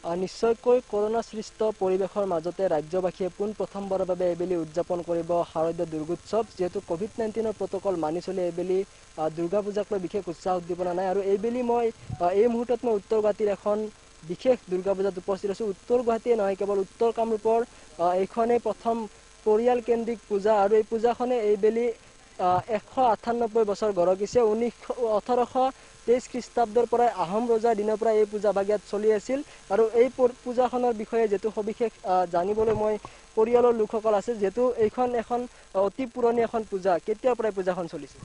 নিশ্চয়কৈ কৰোনা সৃষ্ট পৰিৱেশৰ মাজতে ৰাজ্যবাসীয়ে পোনপ্ৰথমবাৰৰ বাবে এইবেলি উদযাপন কৰিব শাৰদীয় দুৰ্গোৎসৱ। যিহেতু কোভিড-19 প্ৰট'কল মানি চলি এইবেলি দুৰ্গা পূজাক লৈ বিশেষ উৎসাহ উদ্দীপনা নাই। আৰু এইবেলি মই এই মুহূৰ্তত মই উত্তৰ গুৱাহাটীৰ এখন বিশেষ দুৰ্গা পূজাত উপস্থিত আছোঁ। উত্তৰ গুৱাহাটীয়ে নহয়, কেৱল উত্তৰ কামৰূপৰ এইখনেই প্ৰথম পৰিয়ালকেন্দ্ৰিক পূজা। আৰু এই পূজাখনে এইবেলি 198 বছৰ গৰকিছে। 1823 খ্ৰীষ্টাব্দৰ পৰাই আহোম ৰজাৰ দিনৰ পৰা এই পূজা ভাগ ইয়াত চলি আছিল। আৰু এই পূজাখনৰ বিষয়ে যিহেতু সবিশেষ জানিবলৈ মই পৰিয়ালৰ লোকসকল আছে, যিহেতু এইখন এখন অতি পুৰণি এখন পূজা। কেতিয়াৰ পৰাই পূজাখন চলিছে?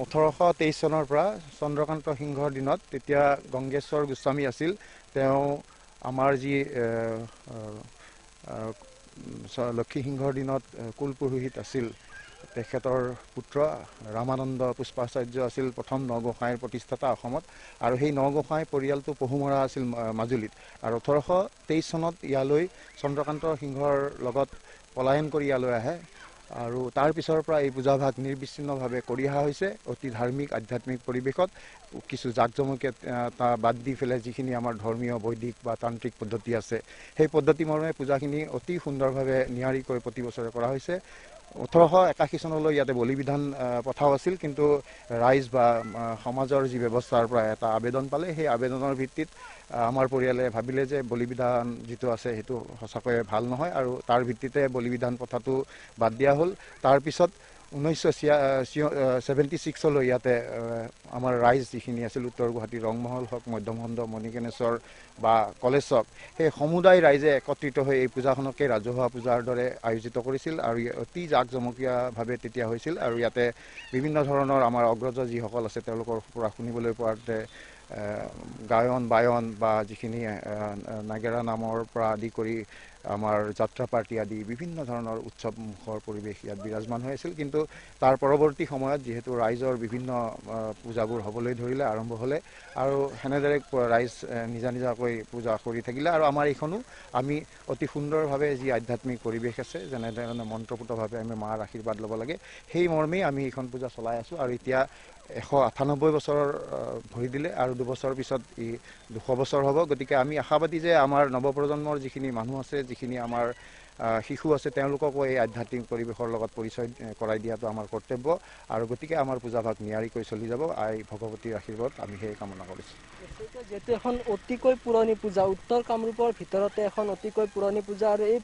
1823 চনৰ পৰা চন্দ্ৰকান্ত সিংহৰ দিনত, তেতিয়া গংগেশ্বৰ গোস্বামী আছিল। তেওঁ আমাৰ যি লক্ষী সিংহৰ দিনত কুলপুৰোহিত আছিল, তেখেতৰ পুত্ৰ ৰামানন্দ পুষ্পাচাৰ্য আছিল প্ৰথম নগোসাঁইৰ প্ৰতিষ্ঠাতা অসমত। আৰু সেই নগোসাঁই পৰিয়ালটো পহুমৰা আছিল মাজুলীত। আৰু 1823 চনত ইয়ালৈ চন্দ্ৰকান্ত সিংহৰ লগত পলায়ন কৰি ইয়ালৈ আহে। আৰু তাৰ পিছৰ পৰা এই পূজাভাগ নিৰ্বিচ্ছিন্নভাৱে কৰি অহা হৈছে, অতি ধাৰ্মিক আধ্যাত্মিক পৰিৱেশত। কিছু জাকজমকীয়া বাদ দি পেলাই যিখিনি আমাৰ ধৰ্মীয় বৈদিক বা তান্ত্ৰিক পদ্ধতি আছে, সেই পদ্ধতি মৰ্মে পূজাখিনি অতি সুন্দৰভাৱে নিয়াৰিকৈ প্ৰতি বছৰে কৰা হৈছে। 1881 চনলৈ ইয়াতে বলি বিধান প্ৰথাও আছিল, কিন্তু ৰাইজ বা সমাজৰ যি ব্যৱস্থাৰ পৰা এটা আবেদন পালে, সেই আবেদনৰ ভিত্তিত আমাৰ পৰিয়ালে ভাবিলে যে বলি বিধান যিটো আছে সেইটো সঁচাকৈয়ে ভাল নহয়, আৰু তাৰ ভিত্তিতে বলি বিধান প্ৰথাটো বাদ দিয়া হ'ল। তাৰপিছত 1976লৈ ইয়াতে আমাৰ ৰাইজ যিখিনি আছিল, উত্তৰ গুৱাহাটীৰ ৰংমহল হওক, মধ্যমখণ্ড, মণিকেনেশ্বৰ বা কলেজ চক, সেই সমুদায় ৰাইজে একত্ৰিত হৈ এই পূজাখনকে ৰাজহুৱা পূজাৰ দৰে আয়োজিত কৰিছিল। আৰু অতি জাকজমকীয়াভাৱে তেতিয়া হৈছিল। আৰু ইয়াতে বিভিন্ন ধৰণৰ আমাৰ অগ্ৰজ যিসকল আছে, তেওঁলোকৰ পৰা শুনিবলৈ পোৱাতে গায়ন বায়ন বা যিখিনি নাগেৰা নামৰ পৰা আদি কৰি আমাৰ যাত্ৰা পাৰ্টি আদি বিভিন্ন ধৰণৰ উৎসৱমুখৰ পৰিৱেশ ইয়াত বিৰাজমান হৈ আছিল। কিন্তু তাৰ পৰৱৰ্তী সময়ত যিহেতু ৰাইজৰ বিভিন্ন পূজাবোৰ হ'বলৈ ধৰিলে, আৰম্ভ হ'লে, আৰু সেনেদৰে ৰাইজ নিজা নিজাকৈ পূজা কৰি থাকিলে। আৰু আমাৰ এইখনো আমি অতি সুন্দৰভাৱে যি আধ্যাত্মিক পৰিৱেশ আছে, যেনেধৰণে মন্ত্ৰপুতভাৱে আমি মাৰ আশীৰ্বাদ ল'ব লাগে, সেই মৰ্মেই আমি এইখন পূজা চলাই আছোঁ। আৰু এতিয়া 198 বছৰৰ ভৰি দিলে, আৰু 2 বছৰ পিছত ই 200 বছৰ হ'ব। গতিকে আমি আশাবাদী যে আমাৰ নৱপ্ৰজন্মৰ যিখিনি মানুহ আছে, যিখিনি আমাৰ শিশু আছে, তেওঁলোককো এই আধ্যাত্মিক পৰিৱেশৰ লগত পৰিচয় কৰাই দিয়াটো আমাৰ কৰ্তব্য। আৰু গতিকে আমাৰ পূজাভাগ নিয়াৰিকৈ চলি যাব। আই ভগৱতীৰ আশীৰ্বাদ আমি সেই কামনা কৰিছোঁ। যিহেতু এখন অতিকৈ পুৰণি পূজা, উত্তৰ কামৰূপৰ ভিতৰতে এখন অতিকৈ পুৰণি পূজা। আৰু এই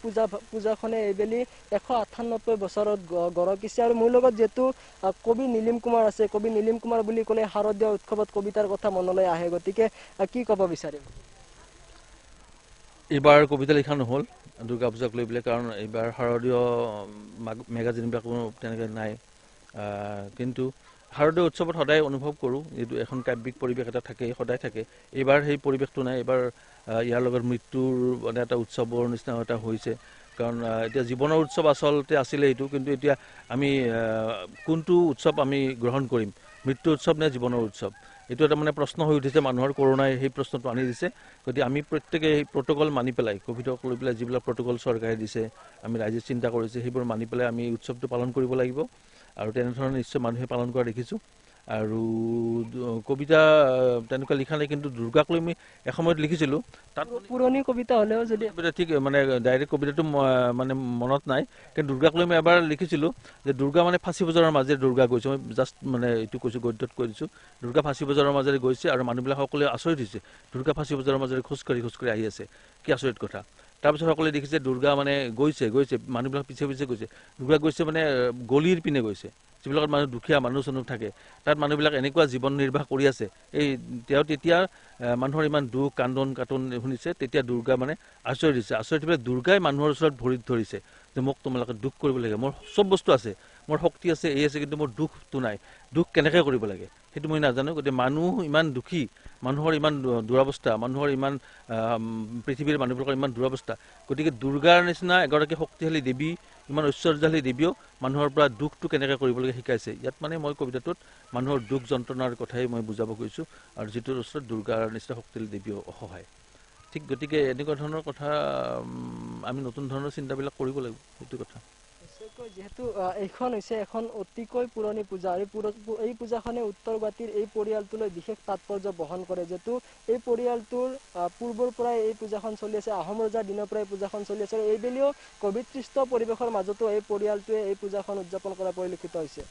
পূজাখনে এইবেলি 198 বছৰত গৰকিছে। আৰু মোৰ লগত যিহেতু কবি নীলিম কুমাৰ আছে, কবি নীলিম কুমাৰ বুলি ক'লে শাৰদীয় উৎসৱত কবিতাৰ কথা মনলৈ আহে। গতিকে কি ক'ব বিচাৰিম? এইবাৰ কবিতা লিখা নহ'ল দুৰ্গা পূজাক লৈ পেলাই, কাৰণ এইবাৰ শাৰদীয় মেগাজিনবিলাক কোনো তেনেকৈ নাই। কিন্তু শাৰদীয় উৎসৱত সদায় অনুভৱ কৰোঁ, এইটো এখন কাব্যিক পৰিৱেশ এটা থাকে, সদায় থাকে। এইবাৰ সেই পৰিৱেশটো নাই। এইবাৰ ইয়াৰ লগত মৃত্যুৰ মানে এটা উৎসৱৰ নিচিনা এটা হৈছে। কাৰণ এতিয়া জীৱনৰ উৎসৱ আচলতে আছিলে এইটো, কিন্তু এতিয়া আমি কোনটো উৎসৱ আমি গ্ৰহণ কৰিম, মৃত্যু উৎসৱ নে জীৱনৰ উৎসৱ, এইটো এটা মানে প্ৰশ্ন হৈ উঠিছে মানুহৰ। কৰোণাই সেই প্ৰশ্নটো আনি দিছে। গতিকে আমি প্ৰত্যেকে সেই প্ৰট'কল মানি পেলাই, ক'ভিডক লৈ পেলাই যিবিলাক প্ৰট'কল চৰকাৰে দিছে, আমি ৰাইজে চিন্তা কৰিছে, সেইবোৰ মানি পেলাই আমি উৎসৱটো পালন কৰিব লাগিব। আৰু তেনেধৰণে নিশ্চয় মানুহে পালন কৰা দেখিছোঁ। আৰু কবিতা তেনেকুৱা লিখা নাই, কিন্তু দুৰ্গাক লৈ আমি এসময়ত লিখিছিলোঁ। তাত পুৰণি কবিতা হ'লেও যদি ঠিক মানে ডাইৰেক্ট কবিতাটো মানে মনত নাই, কিন্তু দুৰ্গাক লৈ মই এবাৰ লিখিছিলোঁ যে দুৰ্গা মানে ফাঁচী বজাৰৰ মাজেৰে দুৰ্গা গৈছে। মই জাষ্ট মানে এইটো কৈছোঁ, গদ্যত কৈ দিছোঁ, দুৰ্গা ফাঁচী বজাৰৰ মাজেৰে গৈছে। আৰু মানুহবিলাক সকলোৱে আচৰিত হৈছে, দুৰ্গা ফাঁচী বজাৰৰ মাজেৰে খোজকাঢ়ি আহি আছে, কি আচৰিত কথা। তাৰপিছত সকলোৱে দেখিছে দুৰ্গা মানে গৈছে, মানুহবিলাক পিছে পিছে গৈছে। দুৰ্গা গৈছে মানে গলিৰ পিনে গৈছে, যিবিলাকত মানুহ দুখীয়া মানুহ চানুহ থাকে, তাত মানুহবিলাক এনেকুৱা জীৱন নিৰ্বাহ কৰি আছে। তেওঁ তেতিয়া মানুহৰ ইমান দুখ কান্দোন শুনিছে, তেতিয়া দুৰ্গা মানে আচৰিত দিছে। আচৰিত পেলাই দুৰ্গাই মানুহৰ ওচৰত ভৰিত ধৰিছে যে মোক তোমালোকে দুখ কৰিব লাগে, মোৰ চব বস্তু আছে, মোৰ শক্তি আছে, এই আছে, কিন্তু মোৰ দুখটো নাই। দুখ কেনেকৈ কৰিব লাগে সেইটো মই নাজানো। গতিকে মানুহ ইমান দুখী, মানুহৰ ইমান দুৰৱস্থা, মানুহৰ ইমান পৃথিৱীৰ মানুহবিলাকৰ ইমান দুৰৱস্থা। গতিকে দুৰ্গাৰ নিচিনা এগৰাকী শক্তিশালী দেৱী, ইমান ঐশ্বৰ্যশালী দেৱীও মানুহৰ পৰা দুখটো কেনেকৈ কৰিব লাগে শিকাইছে। ইয়াত মানে মই কবিতাটোত মানুহৰ দুখ যন্ত্ৰণাৰ কথাই মই বুজাব গৈছোঁ, আৰু যিটোৰ ওচৰত দুৰ্গাৰ নিচিনা শক্তিশালী দেৱীও অসহায়। ঠিক গতিকে এনেকুৱা ধৰণৰ কথা আমি নতুন ধৰণৰ চিন্তাবিলাক কৰিব লাগিব, সেইটো কথা। যিহেতু এইখন হৈছে এখন অতিকৈ পুৰণি পূজা, এই পূজাখনে উত্তৰ গুৱাহাটীৰ এই পৰিয়ালটোলৈ বিশেষ তাৎপৰ্য বহন কৰে, যিহেতু এই পৰিয়ালটোৰ পূৰ্বৰ পৰাই এই পূজাখন চলি আছে, আহোম ৰজাৰ দিনৰ পৰাই এই পূজাখন চলি আছে। এইবেলিও ক'ভিড-সৃষ্ট পৰিৱেশৰ মাজতো এই পৰিয়ালটোৱে এই পূজাখন উদযাপন কৰা পৰিলক্ষিত হৈছে।